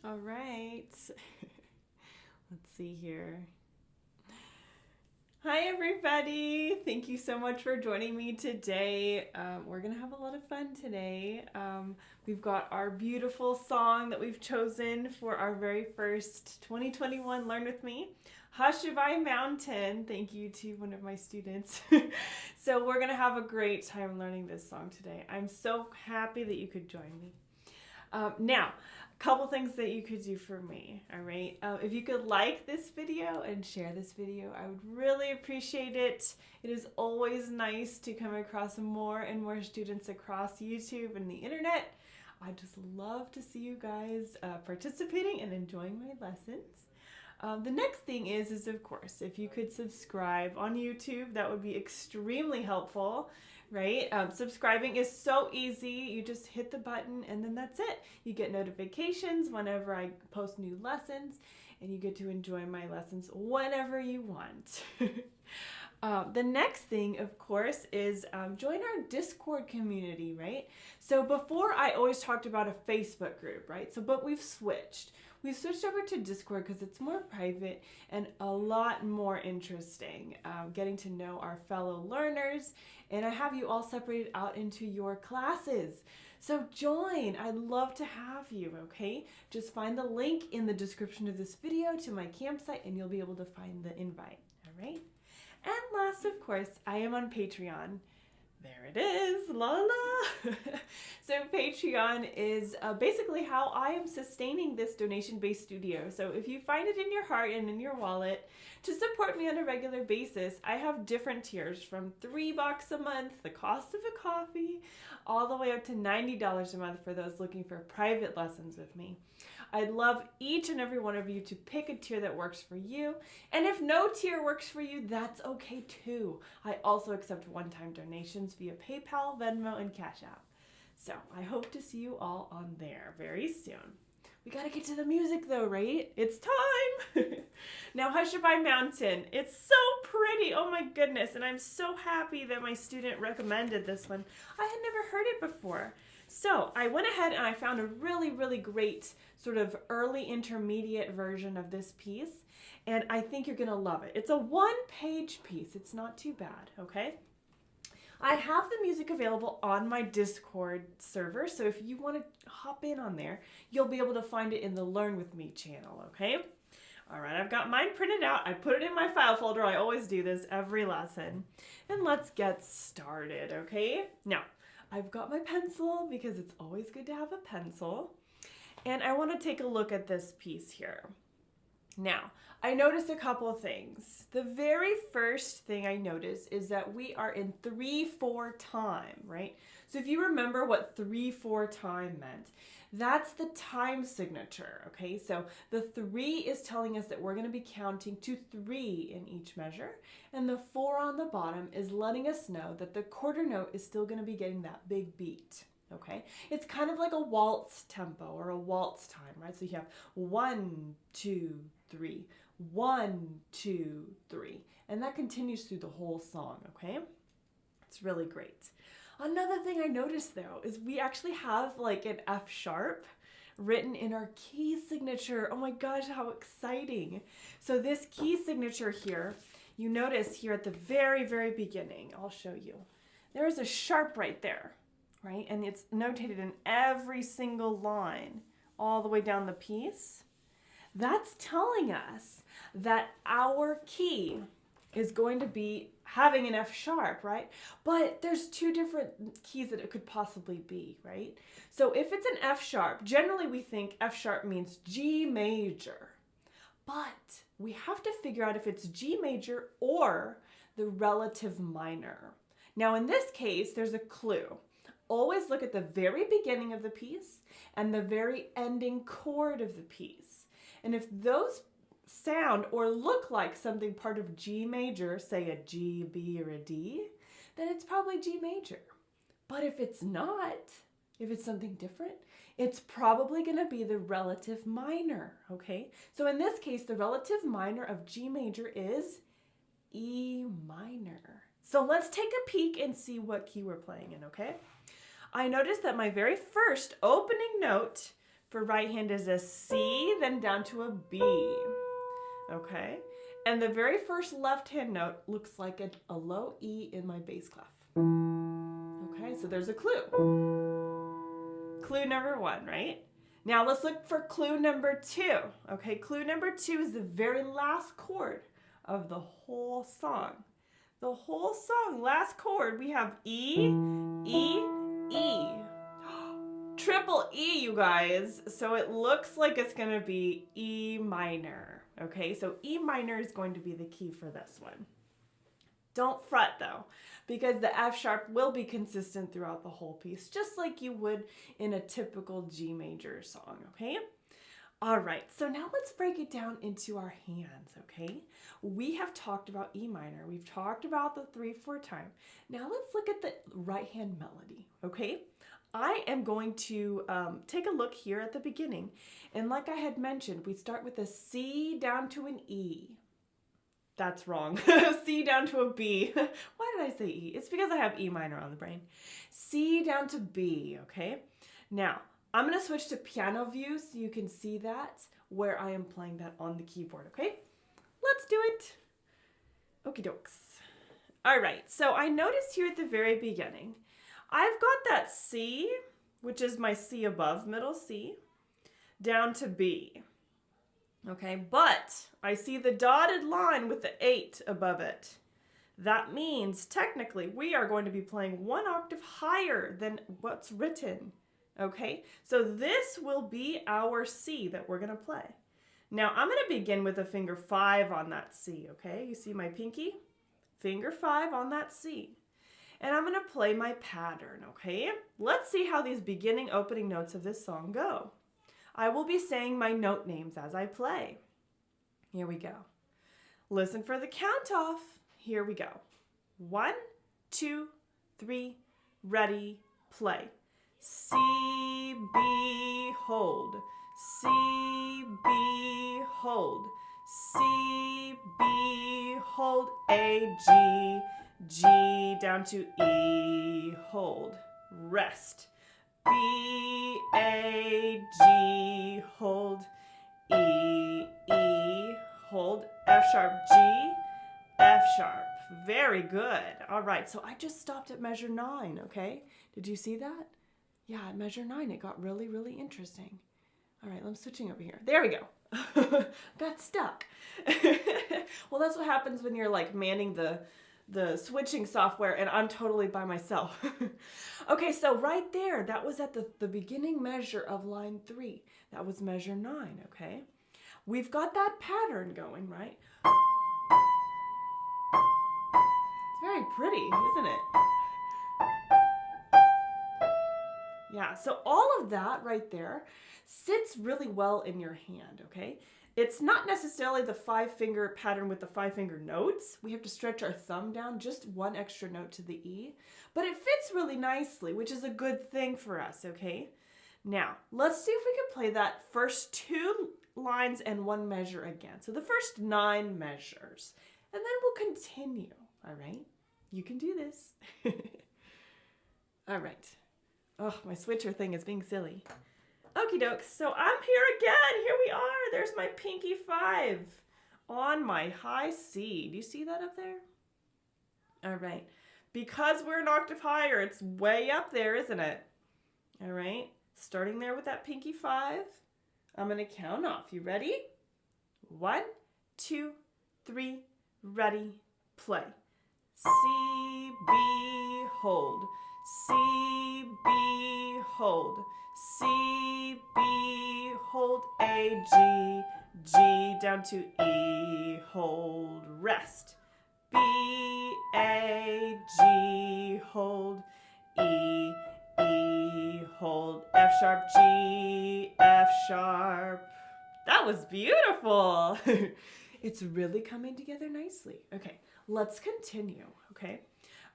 All right. Let's see here. Hi, everybody. Thank you so much for joining me today. We're going to have a lot of fun today. We've got our beautiful song that we've chosen for our very first 2021 Learn With Me, Hushabye Mountain. Thank you to one of my students. So we're going to have a great time learning this song today. I'm so happy that you could join me. Now, a couple things that you could do for me, all right? If you could like this video and share this video, I would really appreciate it. It is always nice to come across more and more students across YouTube and the internet. I just love to see you guys participating and enjoying my lessons. The next thing is of course, if you could subscribe on YouTube, that would be extremely helpful, right? Subscribing is so easy. You just hit the button and then that's it. You get notifications whenever I post new lessons and you get to enjoy my lessons whenever you want. The next thing, of course, is join our Discord community, right? So before I always talked about a Facebook group, right? But we've switched. We've switched over to Discord because it's more private and a lot more interesting, getting to know our fellow learners. And I have you all separated out into your classes. So join. I'd love to have you, okay? Just find the link in the description of this video to my campsite and you'll be able to find the invite, all right? And last, of course, I am on Patreon. There it is, la la. So Patreon is basically how I am sustaining this donation-based studio. So if you find it in your heart and in your wallet to support me on a regular basis, I have different tiers from $3 a month, the cost of a coffee, all the way up to $90 a month for those looking for private lessons with me. I'd love each and every one of you to pick a tier that works for you. And if no tier works for you, that's okay too. I also accept one-time donations via PayPal, Venmo, and Cash App. So I hope to see you all on there very soon. We gotta get to the music though, right? It's time! Now, Hushabye Mountain. It's so pretty, oh my goodness. And I'm so happy that my student recommended this one. I had never heard it before. So I went ahead and I found a really, really great sort of early intermediate version of this piece. And I think you're gonna love it. It's a one-page piece. It's not too bad, okay? I have the music available on my Discord server. So if you wanna hop in on there, you'll be able to find it in the Learn With Me channel, okay? All right, I've got mine printed out. I put it in my file folder. I always do this every lesson. And let's get started, okay? Now, I've got my pencil because it's always good to have a pencil. And I want to take a look at this piece here. Now, I noticed a couple of things. The very first thing I noticed is that we are in 3/4 time, right? So if you remember what 3/4 time meant, that's the time signature, okay? So the 3 is telling us that we're going to be counting to 3 in each measure, and the 4 on the bottom is letting us know that the quarter note is still going to be getting that big beat, okay? It's kind of like a waltz tempo or a waltz time, right? So you have 1, 2, 3, 1, 2, 3, and that continues through the whole song, okay? It's really great. Another thing I noticed though is we actually have like an F sharp written in our key signature. Oh my gosh, how exciting. So this key signature here, you notice here at the very, very beginning, I'll show you. There is a sharp right there, right? And it's notated in every single line all the way down the piece. That's telling us that our key is going to be having an F sharp, right? But there's two different keys that it could possibly be, right? So if it's an F sharp, generally we think F sharp means G major. But we have to figure out if it's G major or the relative minor. Now in this case, there's a clue. Always look at the very beginning of the piece and the very ending chord of the piece. And if those sound or look like something part of G major, say a G, B, or a D, then it's probably G major. But if it's not, if it's something different, it's probably going to be the relative minor, okay? So in this case, the relative minor of G major is E minor. So let's take a peek and see what key we're playing in, okay? I noticed that my very first opening note for right hand is a C, then down to a B. Okay? And the very first left hand note looks like a low E in my bass clef. Okay, so there's a clue. Clue number 1, right? Now let's look for clue number 2. Okay, clue number 2 is the very last chord of the whole song. The whole song, last chord, we have E, E, E. Triple E, you guys. So it looks like it's going to be E minor. Okay, so E minor is going to be the key for this one. Don't fret though, because the F sharp will be consistent throughout the whole piece, just like you would in a typical G major song, okay? All right, so now let's break it down into our hands, okay? We have talked about E minor. We've talked about the 3/4 time. Now let's look at the right hand melody, okay? I am going to take a look here at the beginning. And like I had mentioned, we start with a C down to an E. That's wrong. C down to a B. Why did I say E? It's because I have E minor on the brain. C down to B, okay? Now, I'm going to switch to piano view so you can see that where I am playing that on the keyboard, okay? Let's do it. Okie dokes. All right, so I noticed here at the very beginning, I've got that C, which is my C above, middle C, down to B. Okay, but I see the dotted line with the 8 above it. That means technically we are going to be playing 1 octave higher than what's written. Okay, so this will be our C that we're going to play. Now I'm going to begin with a finger 5 on that C, okay? You see my pinky? Finger 5 on that C. And I'm going to play my pattern, okay? Let's see how these beginning opening notes of this song go. I will be saying my note names as I play. Here we go. Listen for the count off. Here we go. 1, 2, 3, ready, play. C, B, hold. C, B, hold. C, B, hold. A, G, G down to E, hold. Rest. B, A, G, hold. E, E, hold. F sharp, G, F sharp. Very good. All right, so I just stopped at measure 9, okay? Did you see that? Yeah, at measure 9, it got really, really interesting. All right, I'm switching over here. There we go. Got stuck. Well, that's what happens when you're like manning the switching software and I'm totally by myself. Okay, so right there, that was at the beginning measure of line 3. That was measure 9, okay? We've got that pattern going, right? It's very pretty, isn't it? Yeah, so all of that right there sits really well in your hand, okay? It's not necessarily the 5-finger pattern with the 5-finger notes. We have to stretch our thumb down just 1 extra note to the E, but it fits really nicely, which is a good thing for us, okay? Now, let's see if we can play that first 2 lines and 1 measure again. So the first 9 measures, and then we'll continue, all right? You can do this. All right. Oh, my switcher thing is being silly. Okie dokes, so I'm here again. Here we are. There's my pinky 5 on my high C. Do you see that up there? All right. Because we're an octave higher, it's way up there, isn't it? All right. Starting there with that pinky 5. I'm going to count off. You ready? 1, 2, 3, ready, play. C, B, hold. C, B, hold. C, B, hold. A, G, G down to E, hold, rest. B, A, G, hold. E, E, hold. F sharp, G, F sharp. That was beautiful. It's really coming together nicely. Okay, let's continue, okay?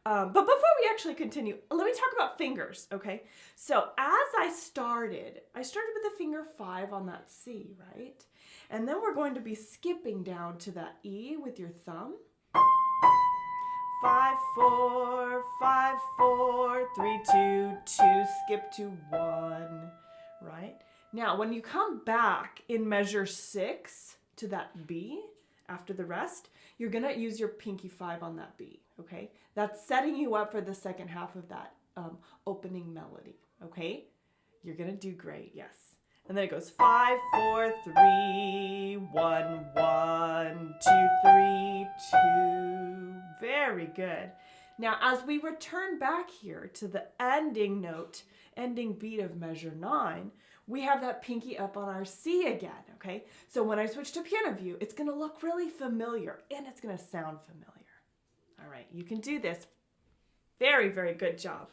But before we actually continue, let me talk about fingers, okay? So as I started with the finger 5 on that C, right? And then we're going to be skipping down to that E with your thumb. 5, 4, 5, 4, 3, 2, 2, skip to 1, right? Now, when you come back in measure 6 to that B after the rest, you're going to use your pinky 5 on that B, okay? That's setting you up for the second half of that opening melody, okay? You're going to do great, yes. And then it goes 5, 4, 3, 1, 1, 2, 3, 2. Very good. Now, as we return back here to the ending note, ending beat of measure 9, we have that pinky up on our C again, okay? So when I switch to piano view, it's going to look really familiar and it's going to sound familiar. All right, you can do this. Very, very good job.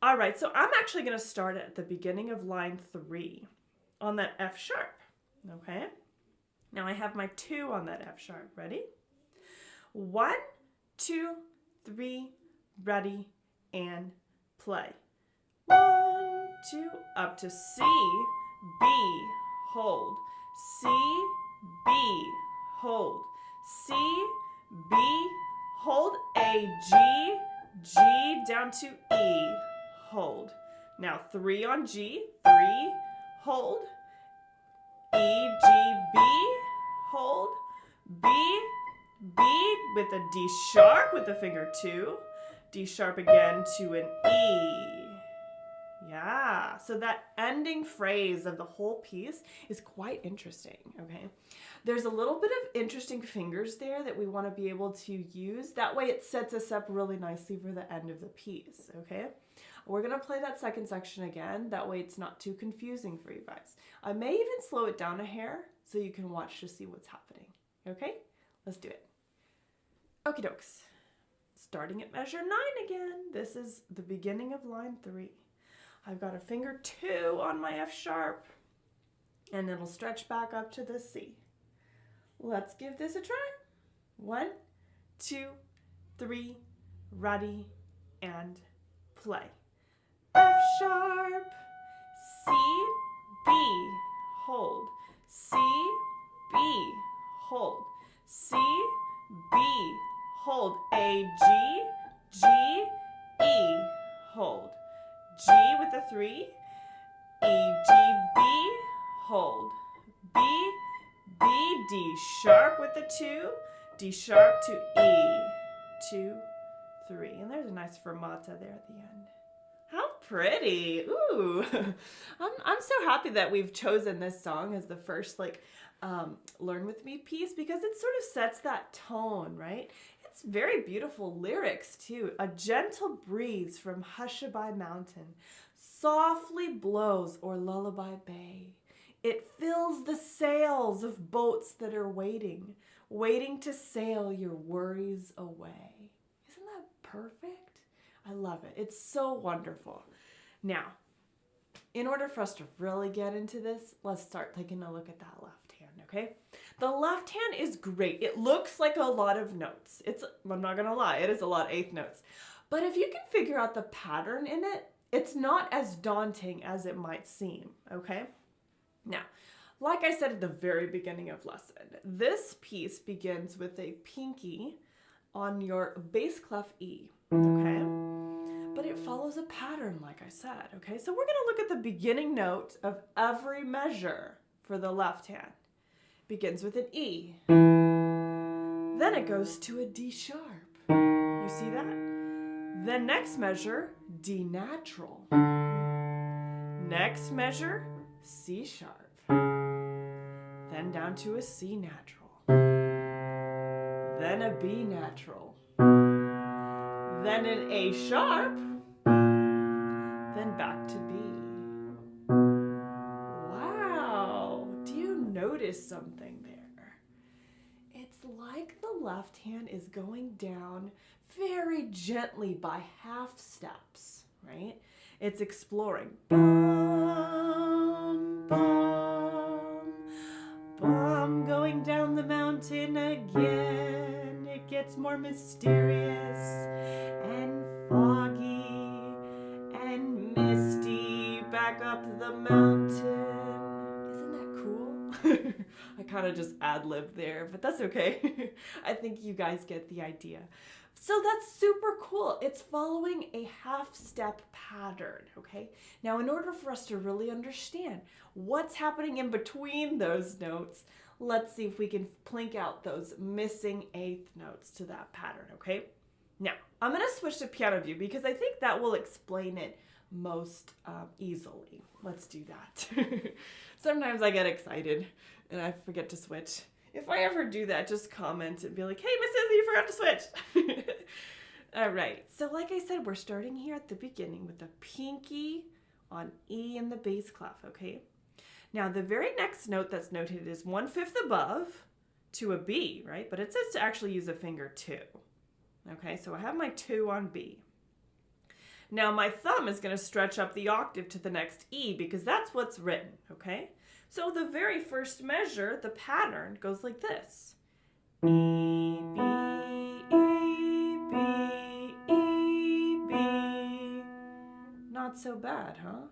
All right, so I'm actually going to start at the beginning of line 3 on that F sharp, okay? Now I have my 2 on that F sharp. Ready? 1, 2, 3, ready, and play. 1, 2, up to C, B, hold. C, B, hold. C, B, hold. A, G, G, down to E, hold. Now 3 on G, 3, hold. E, G, B, hold. B, B with a D sharp with the finger 2. D sharp again to an E. Yeah, so that ending phrase of the whole piece is quite interesting, okay? There's a little bit of interesting fingers there that we want to be able to use. That way it sets us up really nicely for the end of the piece, okay? We're going to play that second section again. That way it's not too confusing for you guys. I may even slow it down a hair so you can watch to see what's happening, okay? Let's do it. Okie dokes. Starting at measure 9 again. This is the beginning of line 3. I've got a finger 2 on my F sharp, and it'll stretch back up to the C. Let's give this a try. 1, 2, 3, ready, and play. F sharp, C, B, hold. C, B, hold. C, B, hold. A, G, G, E, hold. G with a 3, E, G, B, hold. B, B, D sharp with the 2, D sharp to E, 2, 3. And there's a nice fermata there at the end. How pretty. Ooh. I'm so happy that we've chosen this song as the first Learn With Me piece because it sort of sets that tone, right? It's very beautiful lyrics too. A gentle breeze from Hushabye mountain softly blows o'er Lullaby Bay. It fills the sails of boats that are waiting to sail your worries away. Isn't that perfect? I love it. It's so wonderful. Now, in order for us to really get into this, let's start taking a look at that left hand, okay? The left hand is great. It looks like a lot of notes. I'm not gonna lie, it is a lot of eighth notes. But if you can figure out the pattern in it, it's not as daunting as it might seem, okay? Now, like I said at the very beginning of lesson, this piece begins with a pinky on your bass clef E, okay? But it follows a pattern, like I said, okay? So we're gonna look at the beginning note of every measure for the left hand. Begins with an E. Then it goes to a D sharp. You see that? Then next measure, D natural. Next measure, C sharp. Then down to a C natural. Then a B natural. Then an A sharp. Then back to B. Wow, do you notice something there? It's like the left hand is going down very gently by half steps, right? It's exploring. Bum, bum, bum, going down the mountain again. It gets more mysterious and foggy and misty back up the mountain. Isn't that cool? I kind of just ad-libbed there, but that's okay. I think you guys get the idea. So that's super cool. It's following a half-step pattern, okay? Now, in order for us to really understand what's happening in between those notes, let's see if we can plink out those missing eighth notes to that pattern, okay? Now, I'm going to switch to piano view because I think that will explain it most easily. Let's do that. Sometimes I get excited and I forget to switch. If I ever do that, just comment and be like, hey, Miss Izzy, you forgot to switch. All right, so like I said, we're starting here at the beginning with the pinky on E in the bass clef, okay? Now, the very next note that's noted is 1/5 above to a B, right? But it says to actually use a finger 2. Okay, so I have my 2 on B. Now, my thumb is going to stretch up the octave to the next E because that's what's written, okay? So the very first measure, the pattern, goes like this. E, B, E, B, E, B. Not so bad, huh?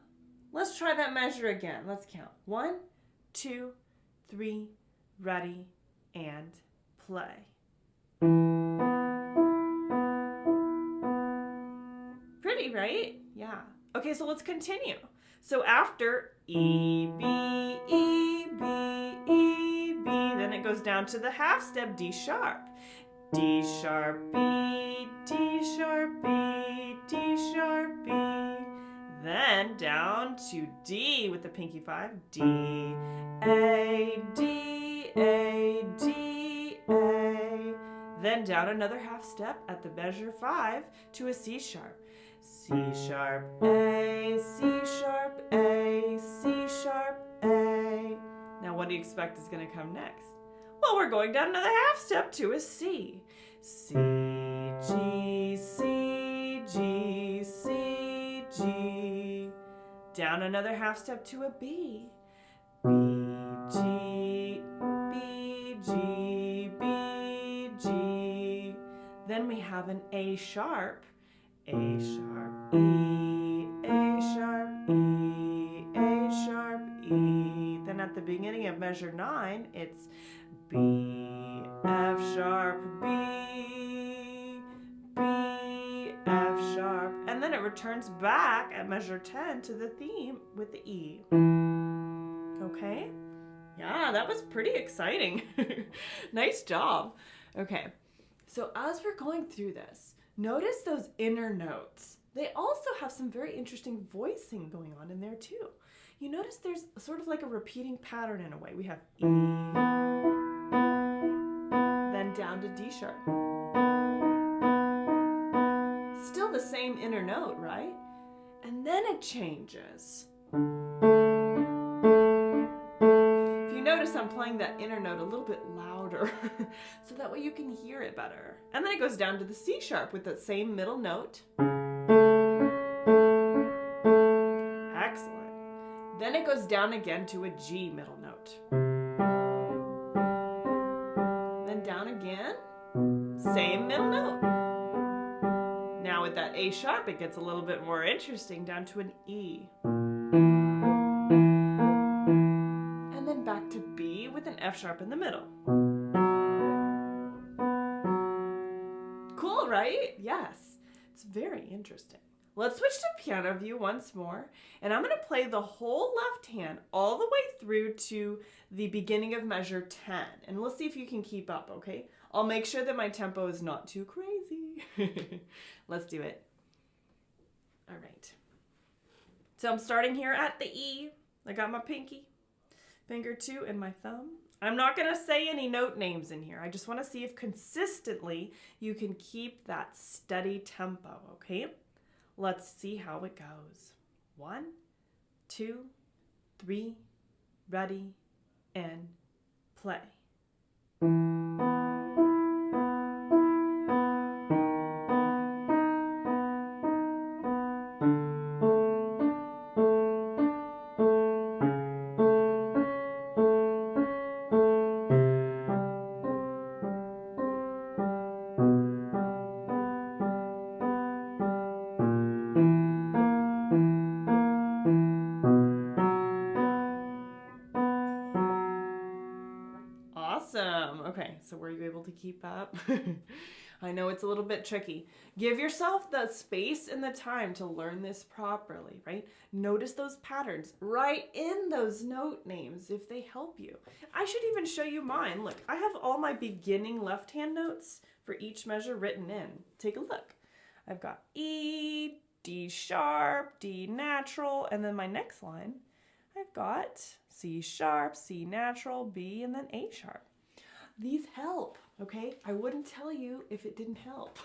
Let's try that measure again. Let's count. 1, 2, 3, ready, and play. Pretty, right? Yeah. Okay, so let's continue. So after E, B, E, B, E, B, then it goes down to the half step D sharp. D sharp, B, D sharp, B, D sharp, B. Then down to D with the pinky 5. D, A, D, A, D, A. Then down another half step at the measure 5 to a C sharp. C sharp, A, C sharp, A, C sharp, A. Now what do you expect is going to come next? Well, we're going down another half step to a C. C, G, C, G, C, G. Down another half step to a B. B, G, B, G, B, G. Then we have an A sharp. A sharp, E, A sharp, E, A sharp, E. Then at the beginning of measure 9, it's B, F sharp, B, B, F sharp. And then it returns back at measure 10 to the theme with the E. Okay? Yeah, that was pretty exciting. Nice job. Okay, so as we're going through this, notice those inner notes. They also have some very interesting voicing going on in there too. You notice there's sort of like a repeating pattern in a way. We have E, then down to D sharp. Still the same inner note, right? And then it changes. If you notice, I'm playing that inner note a little bit louder so that way you can hear it better. And then it goes down to the C sharp with that same middle note. Excellent. Then it goes down again to a G middle note. Then down again, same middle note. Now with that A sharp, it gets a little bit more interesting, down to an E. And then back to B with an F sharp in the middle. Cool, right? Yes. It's very interesting. Let's switch to piano view once more, and I'm going to play the whole left hand all the way through to the beginning of measure 10, and we'll see if you can keep up, okay? I'll make sure that my tempo is not too crazy. Let's do it. All right. So I'm starting here at the E. I got my pinky, finger 2, and my thumb. I'm not going to say any note names in here. I just want to see if consistently you can keep that steady tempo, okay? Let's see how it goes. 1, 2, 3, ready, and play. Awesome. Okay, so were you able to keep up? I know it's a little bit tricky. Give yourself the space and the time to learn this properly, right? Notice those patterns. Write in those note names if they help you. I should even show you mine. Look, I have all my beginning left-hand notes for each measure written in. Take a look. I've got E, D sharp, D natural, and then my next line, I've got C sharp, C natural, B, and then A sharp. These help, okay? I wouldn't tell you if it didn't help.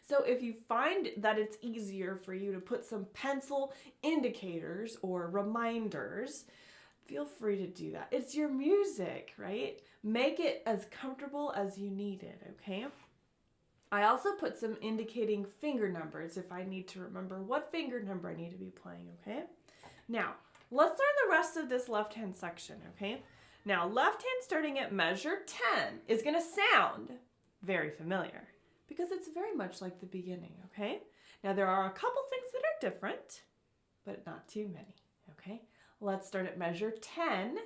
So if you find that it's easier for you to put some pencil indicators or reminders, feel free to do that. It's your music, right? Make it as comfortable as you need it, okay? I also put some indicating finger numbers if I need to remember what finger number I need to be playing, okay? Now, let's learn the rest of this left-hand section, okay? Now, left hand starting at measure 10 is going to sound very familiar because it's very much like the beginning, okay? Now, there are a couple things that are different, but not too many, okay? Let's start at measure 10,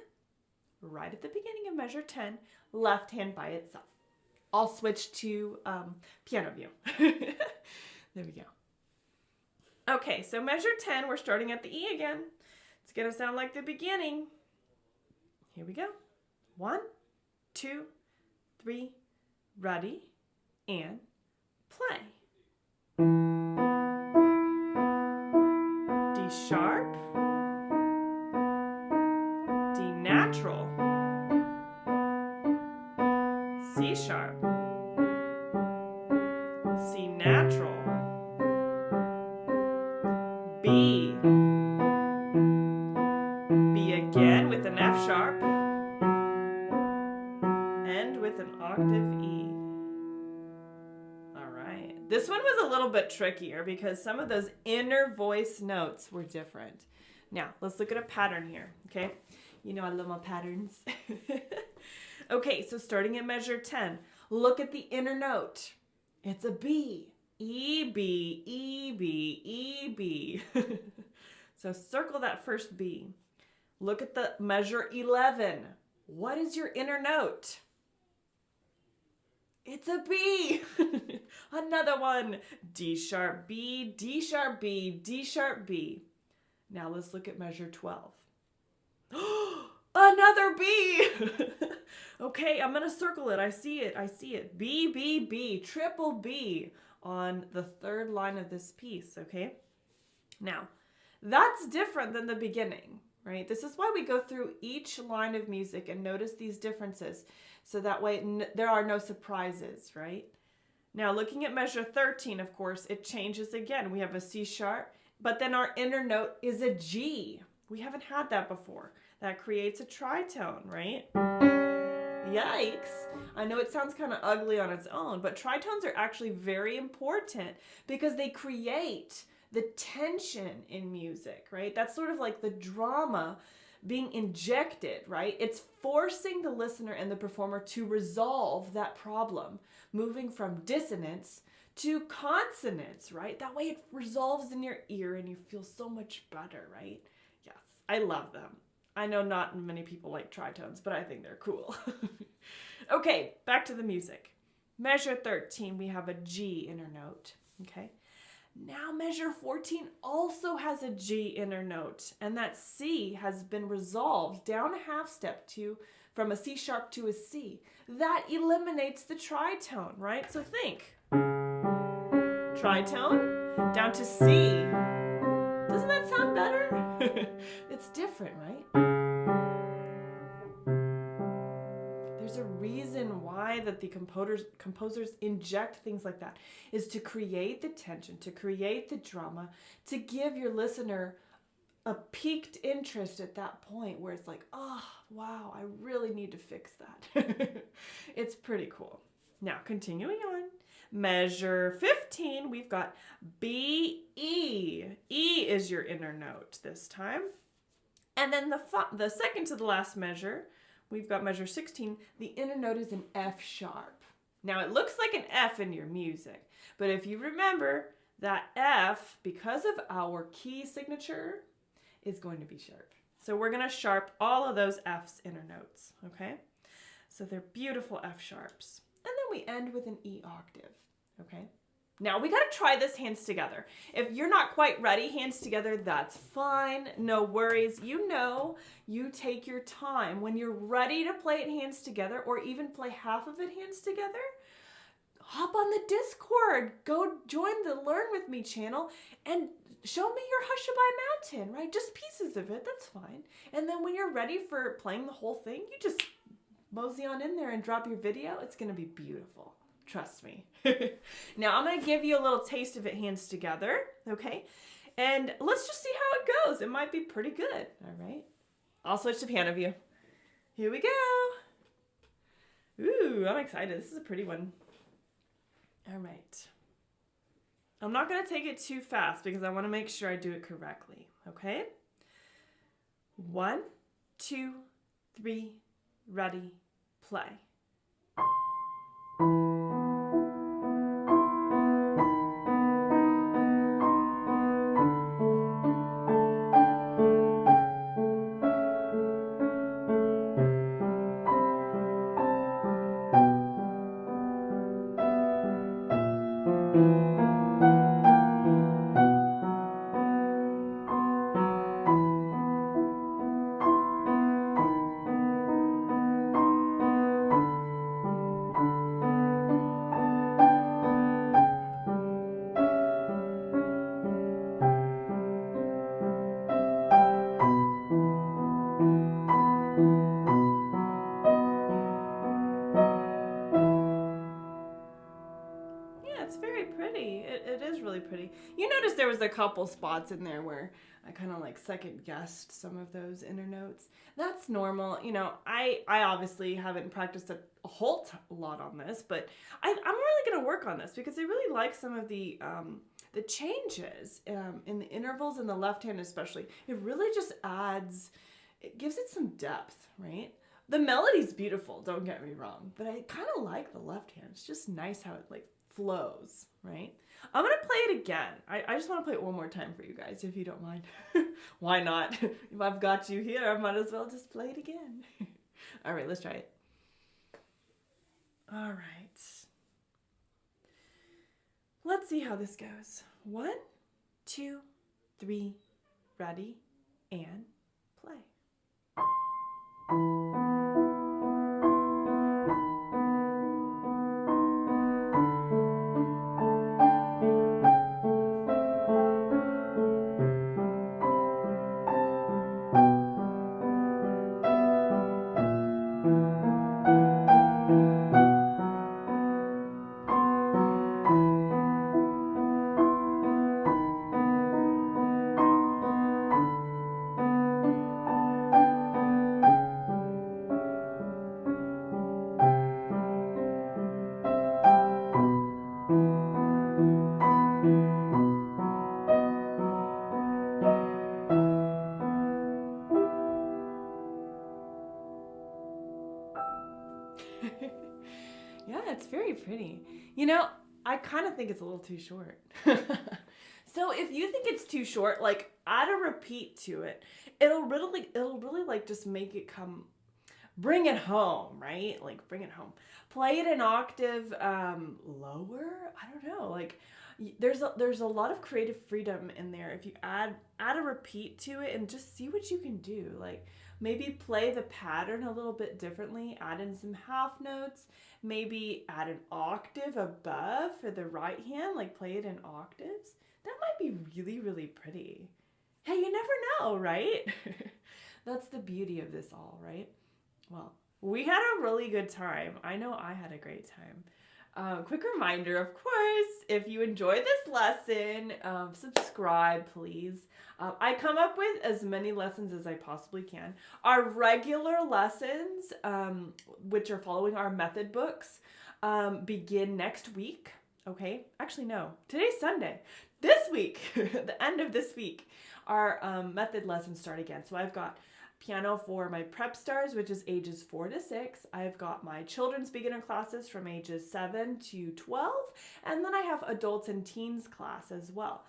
right at the beginning of measure 10, left hand by itself. I'll switch to piano view. There we go. Okay, so measure 10, we're starting at the E again. It's going to sound like the beginning. Here we go. 1, 2, 3, ready, and play. D sharp, D natural, C sharp, C natural, B, B again with an F sharp, and with an octave E. All right. This one was a little bit trickier because some of those inner voice notes were different. Now, let's look at a pattern here, okay? You know I love my patterns. Okay, so starting at measure 10, look at the inner note. It's a B. E, B, E, B, E, B. So circle that first B. Look at the measure 11. What is your inner note? It's a B. Another one. D sharp B, D sharp B, D sharp B. Now let's look at measure 12. Another B. Okay, I'm going to circle it. I see it. I see it. B, B, B, triple B on the third line of this piece, okay? Now, that's different than the beginning, right? This is why we go through each line of music and notice these differences. So that way there are no surprises, right? Now looking at measure 13, of course, it changes again. We have a C sharp, but then our inner note is a G. We haven't had that before. That creates a tritone, right? Yikes. I know it sounds kind of ugly on its own, but tritones are actually very important because they create the tension in music, right? That's sort of like the drama being injected, right? It's forcing the listener and the performer to resolve that problem, moving from dissonance to consonance, right? That way it resolves in your ear and you feel so much better, right? Yes, I love them. I know not many people like tritones, but I think they're cool. Okay, back to the music. Measure 13, we have a G inner note, okay? Now measure 14 also has a G inner note, and that C has been resolved down a half step from a C sharp to a C. That eliminates the tritone, right? So think. Tritone down to C. Doesn't that sound better? It's different, right? There's a reason why that the composers inject things like that, is to create the tension, to create the drama, to give your listener a piqued interest at that point where it's like, oh, wow, I really need to fix that. It's pretty cool. Now, continuing on, measure 15, we've got B, E. E is your inner note this time. And then the second to the last measure, we've got measure 16. The inner note is an F sharp. Now, it looks like an F in your music, but if you remember, that F, because of our key signature, is going to be sharp. So we're going to sharp all of those F's inner notes, okay? So they're beautiful F sharps. And then we end with an E octave, okay? Now we gotta try this hands together. If you're not quite ready, hands together, that's fine, no worries. You know, you take your time. When you're ready to play it hands together, or even play half of it hands together, hop on the Discord, go join the Learn With Me channel, and show me your Hushabye mountain, right? Just pieces of it, that's fine. And then when you're ready for playing the whole thing, you just mosey on in there and drop your video. It's gonna be beautiful. Trust me. Now I'm going to give you a little taste of it hands together, okay? And let's just see how it goes. It might be pretty good, all right? I'll switch to piano view. Here we go. Ooh, I'm excited. This is a pretty one. All right. I'm not going to take it too fast because I want to make sure I do it correctly, okay? 1, 2, 3, ready, play. It's very pretty. It is really pretty. You notice there was a couple spots in there where I kind of like second guessed some of those inner notes. That's normal. You know, I obviously haven't practiced a whole lot on this, but I'm really going to work on this because I really like some of the changes in the intervals in the left hand especially. It really just adds, it gives it some depth, right? The melody's beautiful, don't get me wrong, but I kind of like the left hand. It's just nice how it like flows, right? I'm gonna play it again. I just want to play it one more time for you guys, if you don't mind. Why not? If I've got you here, I might as well just play it again. All right, let's try it. All right. Let's see how this goes. 1, 2, 3, ready, and play. Yeah, it's very pretty. You know, I kind of think it's a little too short. So if you think it's too short, like add a repeat to it. It'll really like just make it come, bring it home, right? Like bring it home. Play it an octave lower. I don't know. Like there's a lot of creative freedom in there if you add a repeat to it and just see what you can do. Like maybe play the pattern a little bit differently, add in some half notes, maybe add an octave above for the right hand, like play it in octaves. That might be really, really pretty. Hey, you never know, right? That's the beauty of this all, right? Well, we had a really good time. I know I had a great time. Quick reminder, of course, if you enjoy this lesson, subscribe, please. I come up with as many lessons as I possibly can. Our regular lessons, which are following our method books, begin next week. Okay, actually no, today's Sunday. This week, the end of this week, our method lessons start again. So I've got piano for my prep stars, which is ages 4 to 6. I've got my children's beginner classes from ages 7 to 12. And then I have adults and teens class as well.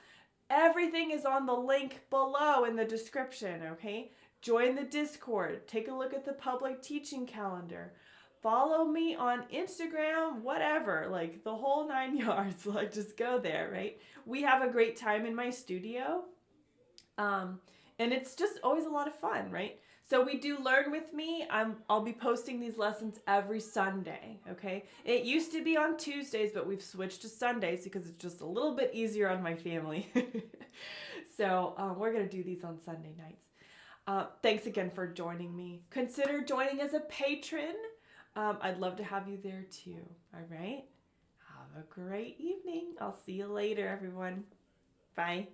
Everything is on the link below in the description, okay? Join the Discord. Take a look at the public teaching calendar. follow me on Instagram, whatever, like the whole 9 yards. Like, just go there, right? We have a great time in my studio. And it's just always a lot of fun, right? So we do Learn With Me. I'll be posting these lessons every Sunday, okay? It used to be on Tuesdays, but we've switched to Sundays because it's just a little bit easier on my family. So we're going to do these on Sunday nights. Thanks again for joining me. Consider joining as a patron. I'd love to have you there too, all right? Have a great evening. I'll see you later, everyone. Bye.